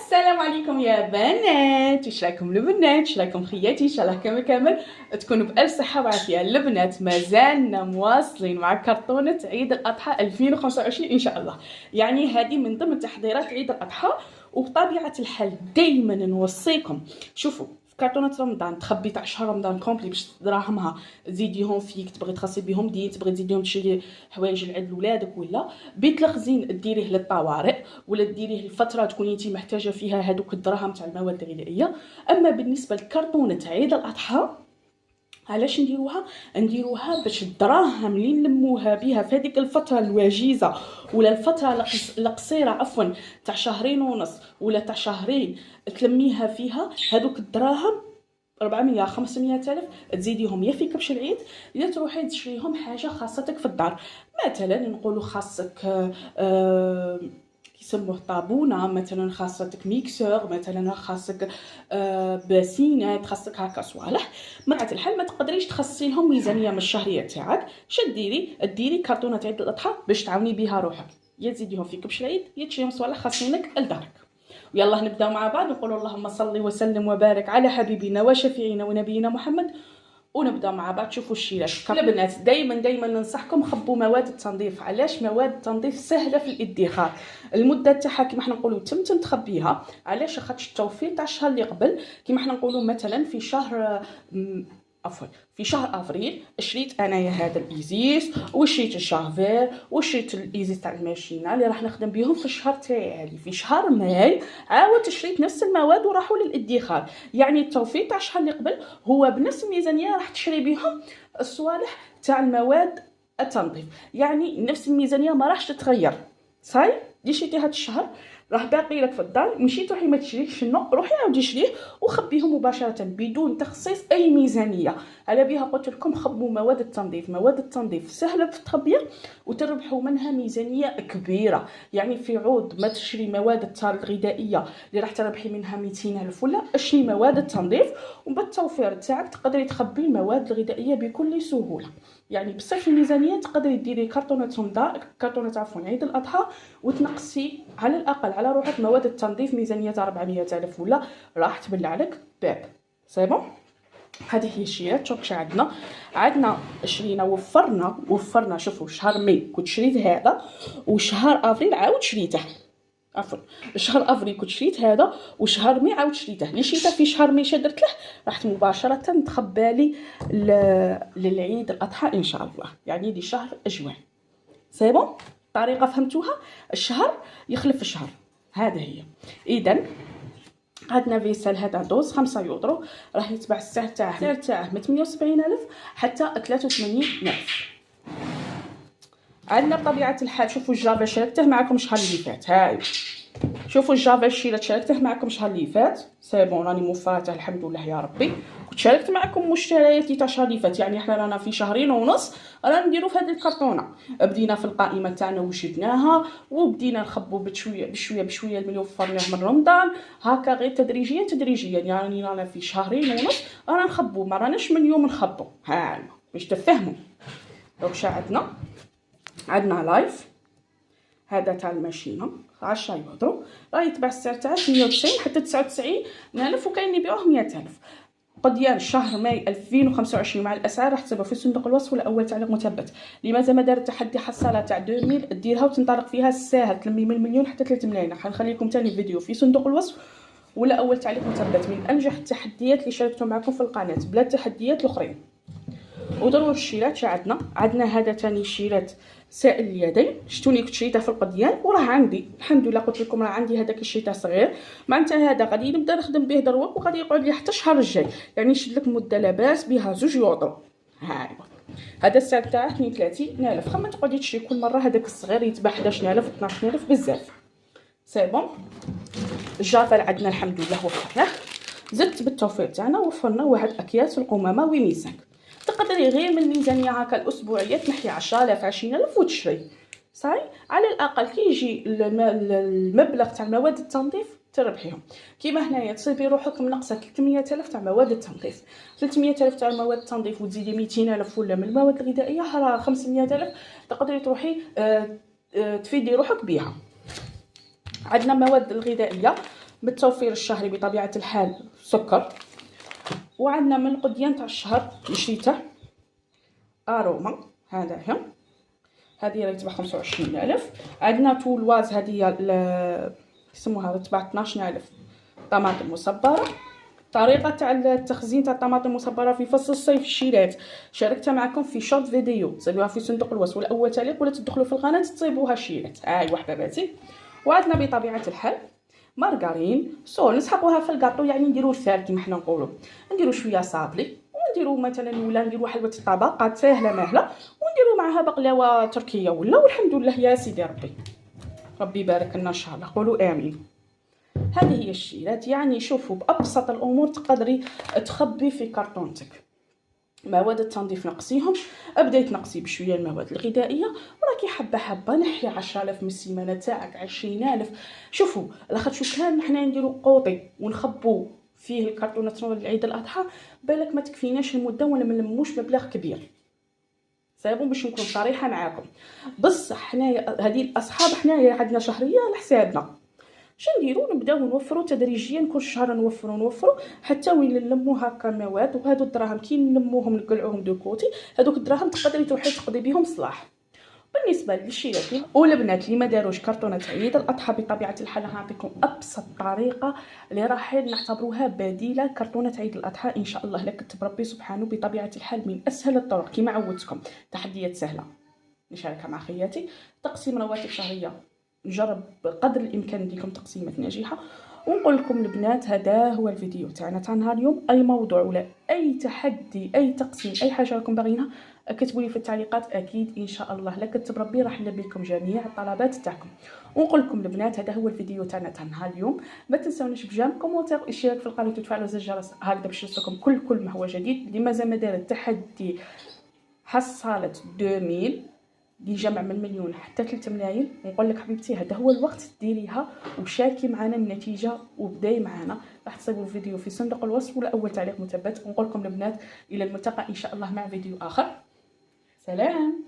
السلام عليكم يا بنات، واش راكم البنات؟ واش راكم خياتي؟ ان شاء الله كامل تكونوا بالف صحه وعافيه. البنات مازالنا مواصلين مع كرتونه عيد الاضحى 2025 ان شاء الله. يعني هذه من ضمن تحضيرات عيد الاضحى، وبطبيعه الحال دائما نوصيكم شوفوا كرتونه رمضان تخبي تاع شهر رمضان كومبلي باش دراهمها تزيديهم فيك، تبغي تخصي بهم دين، تبغي تزيديهم تشري حوايج لعند ولادك، ولا بيت الخزين ديريه للطوارئ، ولا ديريه لفتره تكوني انت محتاجه فيها هذوك الدراهم تاع المواد الغذائيه. اما بالنسبه لكرتونه عيد الاضحى علاش نديروها باش الدراهم اللي نلموها بها في هذيك الفتره الوجيزه، ولا الفتره القصيره عفوا تاع شهرين ونص ولا تاع شهرين، تلميها فيها هذوك الدراهم 400 500 الف، تزيديهم يا في كبش العيد يا تروحي تشريهم حاجه خاصتك في الدار. مثلا نقولوا خاصك يسموه طابونه، مثلا خاصتك ميكسور، مثلا خاصك باسينات، خاصك هكا صوالح. مرات الحال ما تقدريش تخصصي لهم ميزانيه من الشهريه تاعك، ديري كرتونه عيد الاضحى باش تعاوني بها روحك، يا تزيديهم في كبش العيد يا تشريهم صوالح خاصينك لدارك. ويلا نبداو مع بعض، نقول اللهم صل وسلم وبارك على حبيبنا وشفيعنا ونبينا محمد، ونبدا مع بعض. شوفوا الشيلات البنات، دائما ننصحكم خبوا مواد التنظيف. علاش؟ مواد التنظيف سهله في الادخار، المده تاعها كيما حنا نقولوا تم تخبيها. علاش؟ خاطش التوفير تاع الشهر اللي قبل كيما حنا نقولوا مثلا في شهر افريل شريت انايا هذا الايزيس، وشريت الشافير، وشريت الايزيس تاع الماشينه اللي راح نخدم بهم في الشهر تاعي هذه. في شهر ماي عاودت شريت نفس المواد وراحوا للادخار. يعني التوفير تاع الشهر اللي قبل هو بنفس الميزانيه راح تشري بهم الصوالح تاع المواد التنظيف، يعني نفس الميزانيه ما راحش تتغير. صاي دي شريتي هذا الشهر راه باقي لك في الدار، مشيت روحي ما تشريش شنو، روحي عاودي شريه وخبيهم مباشره بدون تخصيص اي ميزانيه. على بها قلت لكم خبوا مواد التنظيف. مواد التنظيف سهله في التخبيه وتربحوا منها ميزانيه كبيره. يعني في عوض ما تشري مواد الغذائيه اللي راح تربحي منها 200 الف، ولا اشري مواد التنظيف وبالتوفير تاعك تقدري تخبي المواد الغذائيه بكل سهوله. يعني بصفر الميزانيه تقدري ديري كرتونه رمضان، عيد الاضحى، وتنقصي على الاقل على روحك مواد التنظيف ميزانيه 400 الف، ولا راح تبلع لك باب. سي هذه هي الشيات. شوف عندنا شرينا وفرنا. شوفوا شهر ماي كنت شريت هذا، وشهر افريل عاود شريته، شهر افريل كنت شريت هذا، وشهر ماي عاود شريته. اللي شريته في شهر ماي شدرت له رحت مباشره تخبالي للعيد الاضحى ان شاء الله، يعني دي شهر اجوان. سي بون طريقه فهمتوها؟ الشهر يخلف الشهر، هذا هي. اذا عندنا فيسال هذا دوز 5 يورو، راح يتباع السعر تاعه من 78 الف حتى 83 الف. عندنا بطبيعه الحال شوفوا الجافا شاركته معكم الشهر اللي فات، هاي شوفوا الجافا الشيلات شاركته معكم الشهر اللي فات. سي بون راني موفرته الحمد لله يا ربي. كنت شاركت معكم مشترياتي تاع الشهر اللي فات، يعني احنا رانا في شهرين ونص رانا نديرو في هذه الكرتونه. بدينا في القائمه تاعنا وشدناها، وبدينا نخبو بشويه الملي وفرناه من رمضان، هكا غير تدريجيا. يعني رانا في شهرين ونص رانا نخبو، ما راناش من يوم نخبو. ها باش تفهموا. دونك عندنا لايف هذا تاع الماشينه 10 يورو، راه يتباع السعر تاعه 190 حتى 99 الف، وكاين يبيعوه 100 الف. قديان شهر ماي 2025 مع الاسعار راح تسيبها في صندوق الوصف ولا اول تعليق مثبت. لماذا ما دار تحدي حصاله تاع 2000 ديرها وتنطلق فيها الساهل، تلمي من مليون حتى 3 ملايين. حنخلي لكم ثاني فيديو في صندوق الوصف ولا اول تعليق مثبت، من انجح التحديات اللي شاركتوا معكم في القناه بلا التحديات الاخرين. ودروا الشيلات عندنا هذا ثاني شيلات سائل اليدين، شتوني كنت شريته في القديان وراه عندي الحمد لله. قلت لكم راه عندي هذاك الشيء صغير، معناتها هذا غادي نبدا نخدم به دروك وغادي يقعد لي حتى الشهر الجاي، يعني نشد لك مده لاباس بها 2 يورو. هاي هذا السعر تاعه 32 الف. خمم تقعدي تشري كل مره هذاك الصغير يتباع 11 الف 12 الف بزاف. سي بون الجافل عندنا الحمد لله وفرناه، زدت بالتوفير تاعنا وفرنا واحد اكياس القمامه وميزان. تقدري غير من الميزانيه هكا الاسبوعيه تنحي 10000 20000 وتشري. صاي على الاقل كي يجي المبلغ تاع مواد التنظيف تربحيهم. كيما هنايا تصيبي روحك منقصه 300000 تاع مواد التنظيف، 300000 تاع مواد التنظيف وتزيدي 200000 ولا من المواد الغذائيه راه 500000 تقدري تروحي تفيدي روحك بها. عندنا مواد الغذائيه بالتوفير الشهري بطبيعه الحال سكر. وعندنا من القديان تاع الشهر اللي شريته اروما، هذا هذه راهي تبع 25000. عندنا تولواز، هذه يسموها تبع 12000 طماطم مصبره. طريقه تاع التخزين تاع الطماطم المصبره في فصل الصيف الشيرات شاركتها معكم في شورت فيديو، تصيبوها في صندوق الوصف ولا اول تعليق، ولا تدخلوا في القناه تصيبوها شيرات. ايوا حباباتي. وعندنا بطبيعه الحال مارغرين سول نسحقوها في الكاطو، يعني نديرو الثار كيما حنا نقولوا، نديرو شويه صابلي، ونديرو مثلا ولا نديرو حلوه الطبقات ساهله ماهله، ونديرو معها بقلاوه تركيه ولا، والحمد لله يا سيدي ربي يبارك لنا ان شاء الله، قولوا امين. هذه هي الشيرات. يعني شوفوا بابسط الامور تقدري تخبي في كرتونتك. مواد التنظيف نقصيهم، ابداي تنقصي بشويه المواد الغذائيه، وراكي حبه حبه نحي 10000 من السيمانه تاعك 20000. شوفوا لاخاطش شو كان حنا نديرو قوطي ونخبو فيه الكرتونات لعيد الاضحى بالك ما تكفيناش المده ولا ما نلموش مبلغ كبير. صايبون باش نكون صريحه معاكم، بصح حنايا هذه الاصحاب حنايا عندنا شهريه على حسابنا. شنو نديرو؟ نبداو نوفروا تدريجيا، كل شهر نوفروا حتى وين نلمو هكا مواد. وهادو الدراهم كي نلموهم نقلعوهم دو كوتي، هادوك الدراهم تقدري تروحي تقضي بهم صلاح. بالنسبه للشيرات والبنات اللي ما داروش كرتونه عيد الاضحى بطبيعه الحال نعطيكم ابسط طريقه اللي راح نعتبروها بديله كرتونه عيد الاضحى ان شاء الله. لك كتب ربي سبحانه بطبيعه الحال من اسهل الطرق كما عودتكم، تحديات سهله نشاركها مع خياتي. تقسيم رواتب شهريه، نجرب بقدر الامكان نديكم تقسيمات ناجحه. ونقول لكم البنات هذا هو الفيديو تاعنا تاع نهار اليوم. اي موضوع ولا اي تحدي اي تقسيم اي حاجه راكم باغيينها كتبوا لي في التعليقات، اكيد ان شاء الله لا كتب ربي راح نلبي لكم جميع الطلبات تاعكم. ونقول لكم البنات هذا هو الفيديو تاعنا تاع نهار اليوم. ما تنساونيش بجام كومونتير والاشتراك في القناه وتفعلوا زر الجرس هكذا باش يوصلكم كل ما هو جديد. اللي مازال ما دار التحدي حصاله 2000 جمع من مليون حتى 3 ملايين، ونقول لك حبيبتي هذا هو الوقت ديريها وشاركي معنا النتيجه وبداي معنا. راح تصيبوا الفيديو في صندوق الوصف ولا اول تعليق مثبت. ونقول لكم البنات الى الملتقى ان شاء الله مع فيديو اخر. سلام.